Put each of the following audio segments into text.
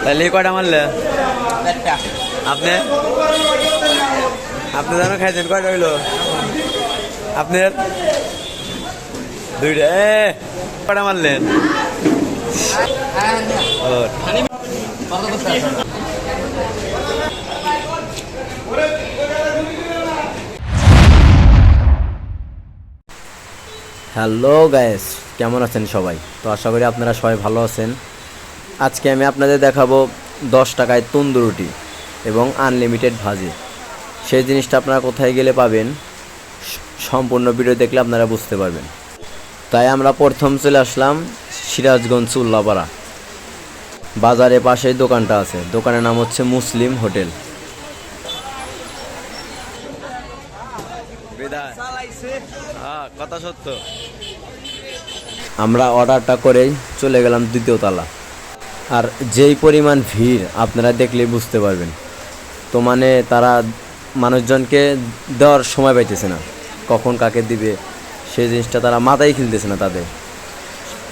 তাহলে কয়টা মারলে আপনি আপনি জানো খাইছেন কয়টা হইলো আপনার দুইটা কয়টা মারলেন হ্যালো গাইস, কেমন আছেন সবাই? তো আশা করি আপনারা সবাই ভালো আছেন। আজকে আমি আপনাদের দেখাবো 10 টাকায় তন্দুর রুটি এবং আনলিমিটেড ভাজি। সেই জিনিসটা আপনারা কোথায় গেলে পাবেন, সম্পূর্ণ ভিডিও দেখলে আপনারা বুঝতে পারবেন। তাই আমরা প্রথম চলে আসলাম সিরাজগঞ্জ উল্লাপাড়া বাজারের পাশেই দোকানটা আছে। দোকানের নাম হচ্ছে মুসলিম হোটেল। কথা সত্য। আমরা অর্ডারটা করেই চলে গেলাম দ্বিতীয় তলা। আর যেই পরিমাণ ভিড় আপনারা দেখলেই বুঝতে পারবেন। তো মানে তারা মানুষজনকে দেওয়ার সময় পাইতেছে না, কখন কাকে দিবে সেই জিনিসটা তারা মাথায় খেলতেছে না। তাদের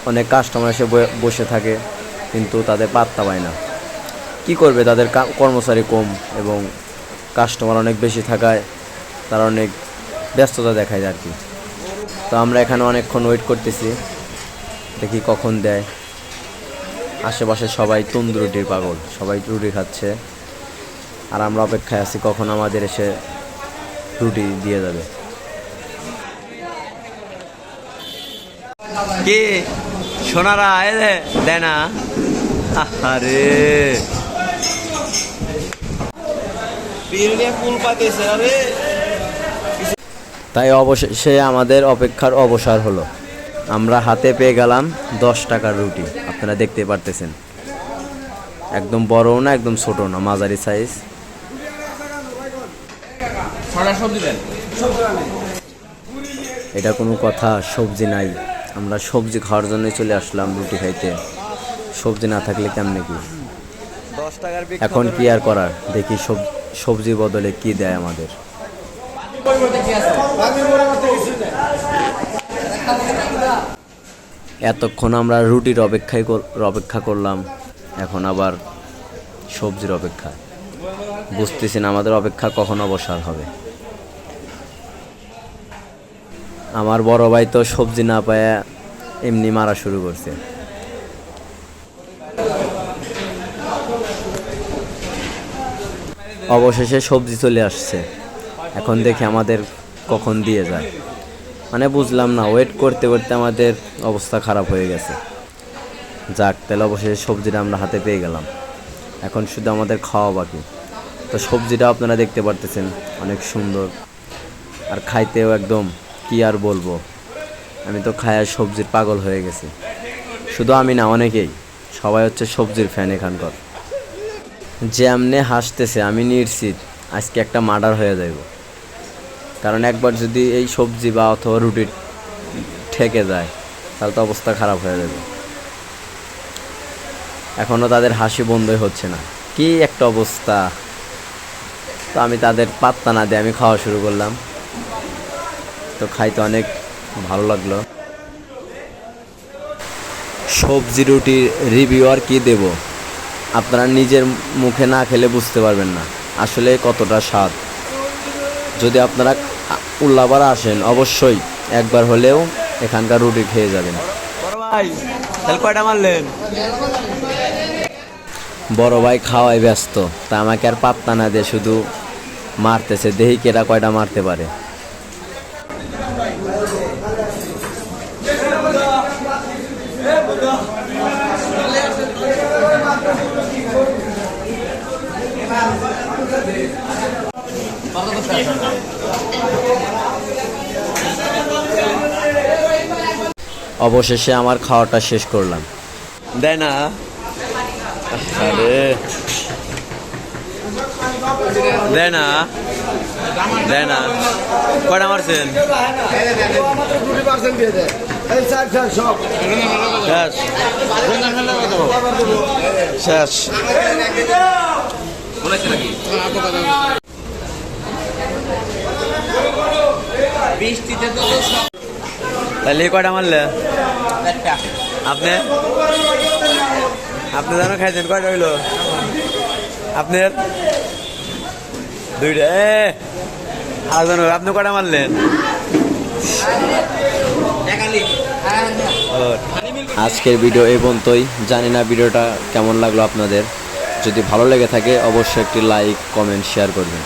অনেক কাস্টমার এসে বসে থাকে, কিন্তু তাদের পাত্তা পায় না। কি করবে, তাদের কর্মচারী কম এবং কাস্টমার অনেক বেশি থাকায় তারা অনেক ব্যস্ততা দেখায় আর কি। তো আমরা এখানে অনেকক্ষণ ওয়েট করতেছি, দেখি কখন দেয়। আশেপাশে সবাই তন্দুর রুটির পাগল, সবাই রুটি খাচ্ছে। আর আমরা অপেক্ষায় আছি কখন আমাদের এসে রুটি দিয়ে যাবে। কি সোনারা দেয় না? আরে তাই অবশেষে আমাদের অপেক্ষার অবসর হলো। আমরা হাতে পেয়ে গেলাম 10 টাকার রুটি। আপনারা দেখতে পারতেছেন, একদম বড়ও না একদম ছোট না, মাঝারি সাইজ। এটা কোনো কথা? সবজি নাই। আমরা সবজি খাওয়ার জন্যই চলে আসলাম রুটি খাইতে। সবজি না থাকলে কেমনে কি? এখন কি আর করার, দেখি সবজির বদলে কি দেয় আমাদের। এতক্ষণ আমরা রুটির অপেক্ষা করলাম, এখন আবার সবজির অপেক্ষা। বুঝতেছি না আমাদের অপেক্ষা কখন অবসর হবে। আমার বড় ভাই তো সবজি না পায় এমনি মারা শুরু করছে। অবশেষে সবজি চলে আসছে। এখন দেখি আমাদের কখন দিয়ে যায়। মানে বুঝলাম না, ওয়েট করতে করতে আমাদের অবস্থা খারাপ হয়ে গেছে। যাক, তাহলে অবশেষে সবজিটা আমরা হাতে পেয়ে গেলাম। এখন শুধু আমাদের খাওয়া বাকি। তো সবজিটা আপনারা দেখতে পারতেছেন, অনেক সুন্দর। আর খাইতেও একদম কি আর বলবো, আমি তো খায় সবজির পাগল হয়ে গেছি। শুধু আমি না, অনেকেই, সবাই হচ্ছে সবজির ফ্যান এখানকার। যে এমনি হাসতেছে, আমি নিশ্চিত আজকে একটা মার্ডার হয়ে যাইব। কারণ একবার যদি এই সবজি বা অথবা রুটি ঠেকে যায়, তাহলে তো অবস্থা খারাপ হয়ে যাবে। এখনও তাদের হাসি বন্ধই হচ্ছে না, কি একটা অবস্থা। তো আমি তাদের পাত্তা না দিয়ে আমি খাওয়া শুরু করলাম। তো খাইতে অনেক ভালো লাগলো। সবজি রুটির রিভিউ আর কি দেব, আপনারা নিজের মুখে না খেলে বুঝতে পারবেন না আসলে কতটা স্বাদ। যদি আপনারা উল্লাপাড়া আসেন, অবশ্যই একবার হলেও এখানকার রুটি খেয়ে যাবেন। কয়টা মারলেন? বড় ভাই খাওয়াই ব্যস্ত, তা আমাকে আর পাত্তা না দিয়ে শুধু মারতেছে। দেখি কেরা কয়টা মারতে পারে। অবশেষে আমার খাওয়াটা শেষ করলাম। দেয় না? আরে দেয় না, দেয় না। কয়টা মারছেন? শেষ। তাহলে কয়টা মারলে আপনি? আপনি জানো খাইছেন কয়টা হইলো? আপনার দুইটা আরেকজন আপনি কটা মারলেন? আজকের ভিডিও এই পর্যন্তই। জানি না ভিডিওটা কেমন লাগলো আপনাদের। যদি ভালো লেগে থাকে অবশ্যই একটি লাইক কমেন্ট শেয়ার করবেন।